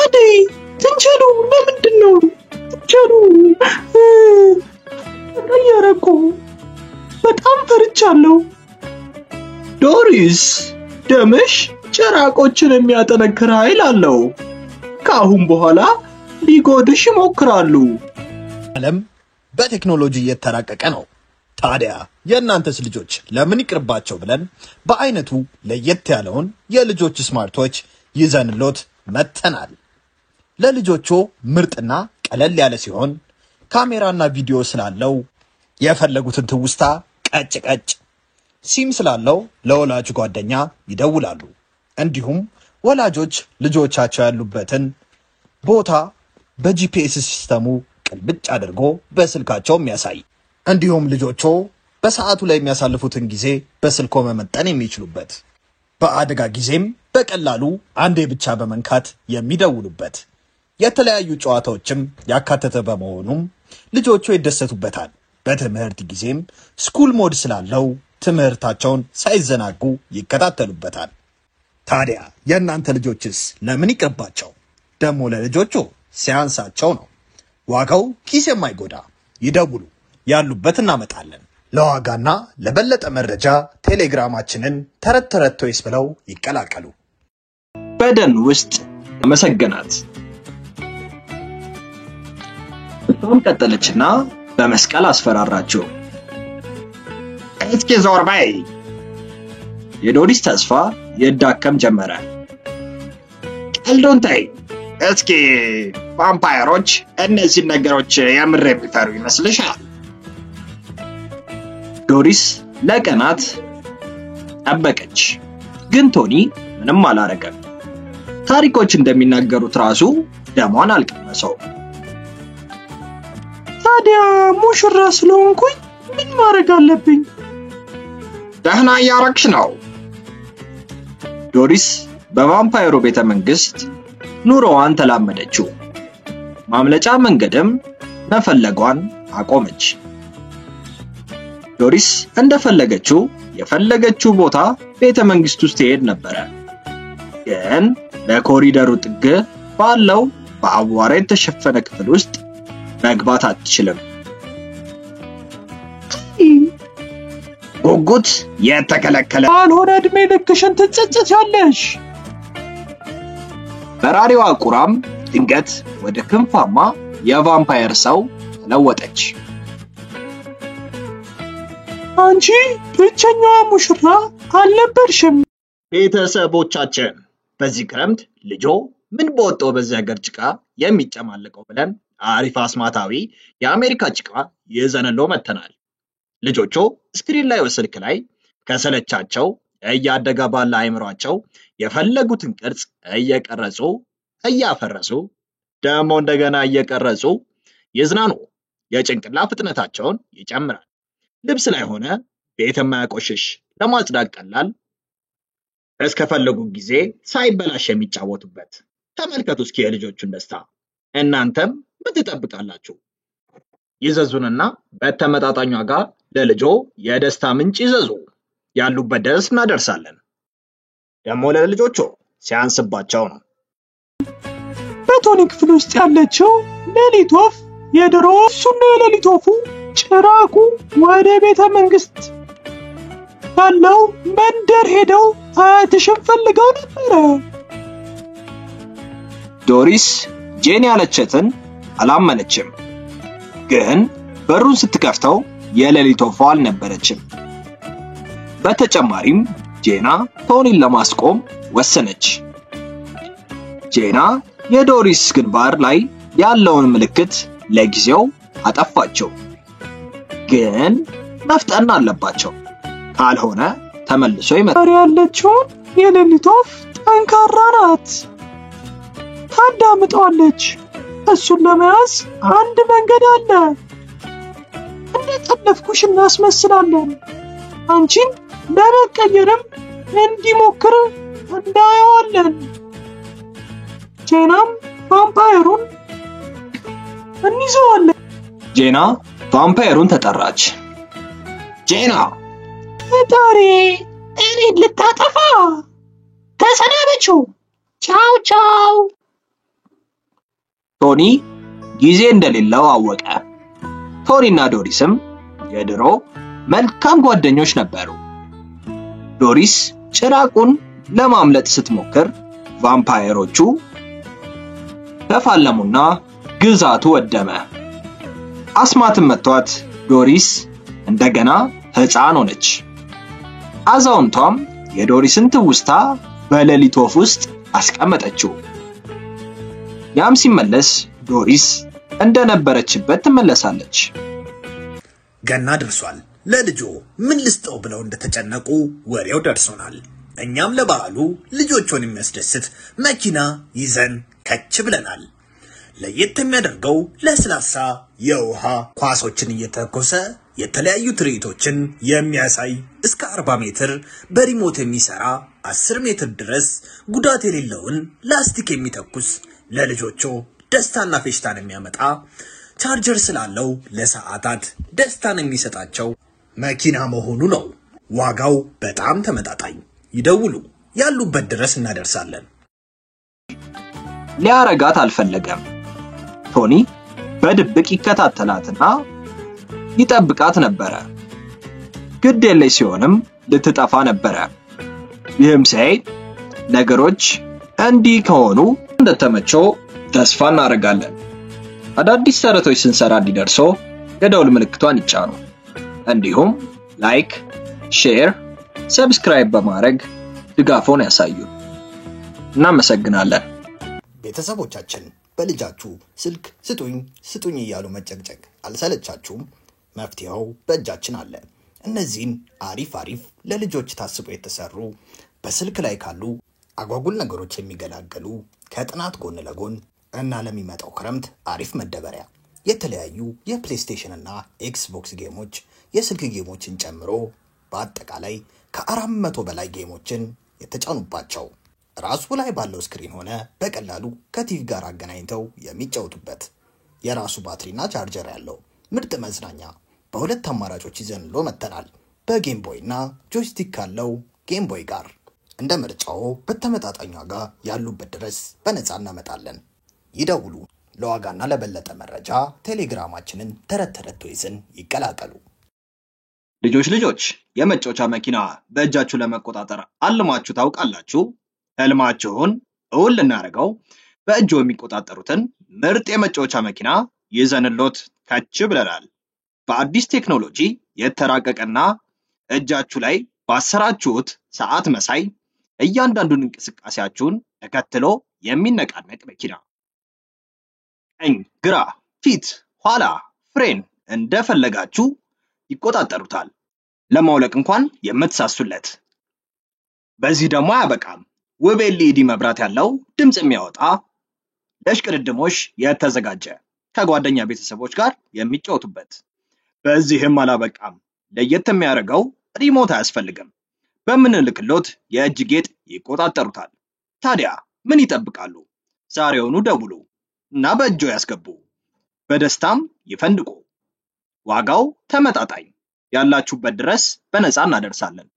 አደይ ትንቸሉ ለምንድነው ትንቸሉ ተቀየረኩ በጣም ፈርቻለሁ ዶሪስ ደምሽ ጭራቆችን የሚያጠነክር ኃይል አለው ካሁን በኋላ ሊጎድሽ ይሞክራሉ ዓለም በቴክኖሎጂ እየተራቀቀ ነው ታዲያ የእናንተስ ልጆች ለምን ይቅርባቸው ብለን በአይነቱ ለየት ያለውን የልጆች ስማርቶች ይዘንሎት መተናል ለልጆቹ ምርጥና ቀለል ያለ ሲሆን ካሜራና ቪዲዮ ስላለው የፈለጉትን ትውስታ ቀጭ ሲም ስላለው ለወላጅ ጓደኛ ይደውላሉ እንዲሁም ወላጆች ልጆቻቸው ያሉበትን ቦታ በጂፒኤስ ሲስተሙ ቅልብጭ አድርጎ በስልካቸው የሚያሳይ እንዲሁም ልጆቹ በሰዓቱ ላይ የሚያሳልፉትን ጊዜ በስልኮ መመጠን የሚችሉበት በአደጋ ጊዜም በቀላሉ አንዴ ብቻ በመንካት የሚደውሉበት የተለያዩ ጨዋታዎችም ያካተተ በመሆኑም ልጆቹ ይደሰቱበታል በትምህርት ጊዜም ስኩል ሞድ ስላለው ትምህርታቸውን ሳይዘናጉ ይከታተሉበታል ታዲያ የእናንተ ልጆችስ ለምን ይቅርባቸው ደሞ ለልጆቹ ሲያንሳቸው ነው ዋጋው ኪስ የማይጎዳ ይደውሉ ያሉበት እናመጣለን ለዋጋና ለበለጠ መረጃ ቴሌግራማችንን ተረት ቶይስ ብለው ይቀላቀሉ በደን ውስጥ መሰገናት በጣም ቀጠለችና በመስቀል አስፈራራቸው እስኪ ዞር በይ የዶሪስ ተስፋ ይዳከም ጀመረ ቀልዶን ተይ እስኪ ቫምፓየሮች እነዚህ ነገሮች የምር የሚፈሩ ይመስልሻል ዶሪስ ለቀናት ጠበቀች ግን ቶኒ ምንም አላረገም ታሪኮች እንደሚናገሩት ራሱ ደሟን አልቀመሰው ታዲያ ሙሽራ ስለሆንኩኝ ምን ማድረግ አለብኝ ደህና ያረክሽ ነው ዶሪስ በቫምፓየሩ ቤተ መንግስት ኑሮዋን ተላመደችው ማምለጫ መንገድም መፈለጓን አቆመች ዶሪስ እንደፈለገችው የፈለገችው ቦታ ቤተ መንግስት ውስጥ ሄድ ነበር ግን በኮሪደሩ ጥግ ባለው በአቧራ የተሸፈነ ክፍል ውስጥ መግባት አትችልም ጉጉት የተከለከለ አልሆነ እድሜ ልክሽን ትጸጸቻለሽ በራሪዋ ቁራም ድንገት ወደ ክንፋማ የቫምፓየር ሰው ተለወጠች አንቺ ብቸኛዋ ሙሽራ አልነበርሽም ቤተሰቦቻችን በዚህ ክረምት ልጆ ምን በወጣው በዚህ ሀገር ጭቃ የሚጨማለቀው ብለን አሪፍ አስማታዊ የአሜሪካ ጭቃ ይዘንሎ መተናል ልጆቹ ስክሪን ላይ ወስልክ ላይ ከሰለቻቸው እያደጋ ባለ አይምሯቸው የፈለጉትን ቅርጽ እየቀረጹ እያፈረሱ ደሞ እንደገና እየቀረጹ ይዝናኑ የጭንቅላ ፍጥነታቸውን ይጨምራል ልብስ ላይ ሆነ ቤት የማያቆሽሽ ለማጽዳት ቀላል እስከፈለጉ ጊዜ ሳይበላሽ የሚጫወቱበት ተመልከቱ እስኪ የልጆቹን ደስታ እናንተም ምን ትጠብቃላችሁ ይዘዙንና በተመጣጣኝ ዋጋ ለልጆ የደስታ ምንጭ ይዘዙ ያሉበት ድረስ እናደርሳለን ደሞ ለልጆቹ ሲያንስባቸው ነው በቶኒ ክፍል ውስጥ ያለችው ሌሊት ወፍ የድሮ እሱና የሌሊት ወፉ ጭራቁ ወደ ቤተ መንግስት ያለው መንደር ሄደው አያትሽን ፈልገው ነበር ዶሪስ ጄን ያለችትን አላመነችም ግን በሩን ስትከፍተው የሌሊት ወፏ አልነበረችም በተጨማሪም ጄና ቶኒን ለማስቆም ወሰነች ጄና የዶሪስ ግንባር ላይ ያለውን ምልክት ለጊዜው አጠፋቸው ግን መፍጠን አለባቸው ካልሆነ ተመልሶ ይመጣል ያለችው የሌሊት ወፍ ጠንካራ ናት ታዳምጣለች እሱን ለመያዝ አንድ መንገድ አለ እንዴት የጠለፍኩሽ እናስመስላለን። አንቺን ለመቀየርም እንዲሞክር እንዳየዋለን። ጄናም ቫምፓየሩን እንይዘዋለን። ጄና ቫምፓየሩን ተጠራች። ጄና ፈጣሪ እኔን ልታጠፋ ተሰናበችው። ቻው ቻው። ቶኒ ጊዜ እንደሌለው አወቀ። ቶኒና ዶሪስም የድሮ መልካም ጓደኞች ነበሩ። ዶሪስ ጭራቁን ለማምለጥ ስትሞክር ቫምፓየሮቹ ተፋለሙና ግዛቱ ወደመ። አስማትም መቷት ዶሪስ እንደገና ሕፃን ሆነች። አዛውንቷም የዶሪስን ትውስታ በሌሊት ወፍ ውስጥ አስቀመጠችው። ያም ሲመለስ ዶሪስ እንደነበረችበት ትመለሳለች። ገና ደርሷል። ለልጆ ምን ልስጠው ብለው እንደተጨነቁ ወሬው ደርሶናል። እኛም ለበዓሉ ልጆቹን የሚያስደስት መኪና ይዘን ከች ብለናል። ለየት የሚያደርገው ለስላሳ የውሃ ኳሶችን እየተኮሰ የተለያዩ ትርኢቶችን የሚያሳይ እስከ 40 ሜትር በሪሞት የሚሰራ 10 ሜትር ድረስ ጉዳት የሌለውን ላስቲክ የሚተኩስ ለልጆቹ ደስታና ፌሽታን የሚያመጣ ቻርጀር ስላለው ለሰዓታት ደስታን የሚሰጣቸው መኪና መሆኑ ነው። ዋጋው በጣም ተመጣጣኝ። ይደውሉ፣ ያሉበት ድረስ እናደርሳለን። ሊያረጋት አልፈለገም። ቶኒ በድብቅ ይከታተላትና ይጠብቃት ነበረ። ግድ የለሽ ሲሆንም ልትጠፋ ነበረ። ይህም ሳይ ነገሮች እንዲህ ከሆኑ እንደተመቸው ተስፋ እናደርጋለን። አዳዲስ ተረቶች ስንሰራ እንዲደርሶ የደውል ምልክቷን ይጫኑ። እንዲሁም ላይክ፣ ሼር፣ ሰብስክራይብ በማድረግ ድጋፎን ያሳዩ። እናመሰግናለን። ቤተሰቦቻችን በልጃችሁ ስልክ ስጡኝ እያሉ መጨቅጨቅ አልሰለቻችሁም? መፍትሄው በእጃችን አለ። እነዚህን አሪፍ ለልጆች ታስቦ የተሰሩ በስልክ ላይ ካሉ አጓጉል ነገሮች የሚገላገሉ ከጥናት ጎን ለጎን እና ለሚመጣው ክረምት አሪፍ መደበሪያ የተለያዩ የፕሌይስቴሽን እና ኤክስቦክስ ጌሞች የስልክ ጌሞችን ጨምሮ በአጠቃላይ ከ400 በላይ ጌሞችን የተጫኑባቸው ራሱ ላይ ባለው ስክሪን ሆነ በቀላሉ ከቲቪ ጋር አገናኝተው የሚጫወቱበት የራሱ ባትሪና ቻርጀር ያለው ምርጥ መዝናኛ በሁለት አማራጮች ይዘንሎ መተናል። በጌም ቦይ እና ጆይስቲክ ካለው ጌም ቦይ ጋር እንደ ምርጫው በተመጣጣኝ ዋጋ ያሉበት ድረስ በነፃ እናመጣለን። ይደውሉ። ለዋጋና ለበለጠ መረጃ ቴሌግራማችንን ተረት ቶይዝን ይቀላቀሉ። ልጆች የመጫወቻ መኪና በእጃችሁ ለመቆጣጠር አልማችሁ ታውቃላችሁ? ህልማችሁን እውን ልናደርገው በእጆ የሚቆጣጠሩትን ምርጥ የመጫወቻ መኪና ይዘንሎት ከች ብለናል። በአዲስ ቴክኖሎጂ የተራቀቀና እጃችሁ ላይ ባሰራችሁት ሰዓት መሳይ እያንዳንዱን እንቅስቃሴያችሁን ተከትሎ የሚነቃነቅ መኪና ቀኝ፣ ግራ፣ ፊት፣ ኋላ፣ ፍሬን እንደፈለጋችሁ ይቆጣጠሩታል። ለማውለቅ እንኳን የምትሳሱለት። በዚህ ደግሞ አያበቃም። ውብ ኤልኢዲ መብራት ያለው ድምጽ የሚያወጣ ለሽቅድድሞሽ የተዘጋጀ ከጓደኛ ቤተሰቦች ጋር የሚጫወቱበት። በዚህም አላበቃም። ለየት የሚያደርገው ሪሞት አያስፈልግም። በምንልክሎት የእጅ ጌጥ ይቆጣጠሩታል። ታዲያ ምን ይጠብቃሉ? ዛሬውኑ ደውሉ እና በእጆ ያስገቡ። በደስታም ይፈንድቁ። ዋጋው ተመጣጣኝ፣ ያላችሁበት ድረስ በነፃ እናደርሳለን።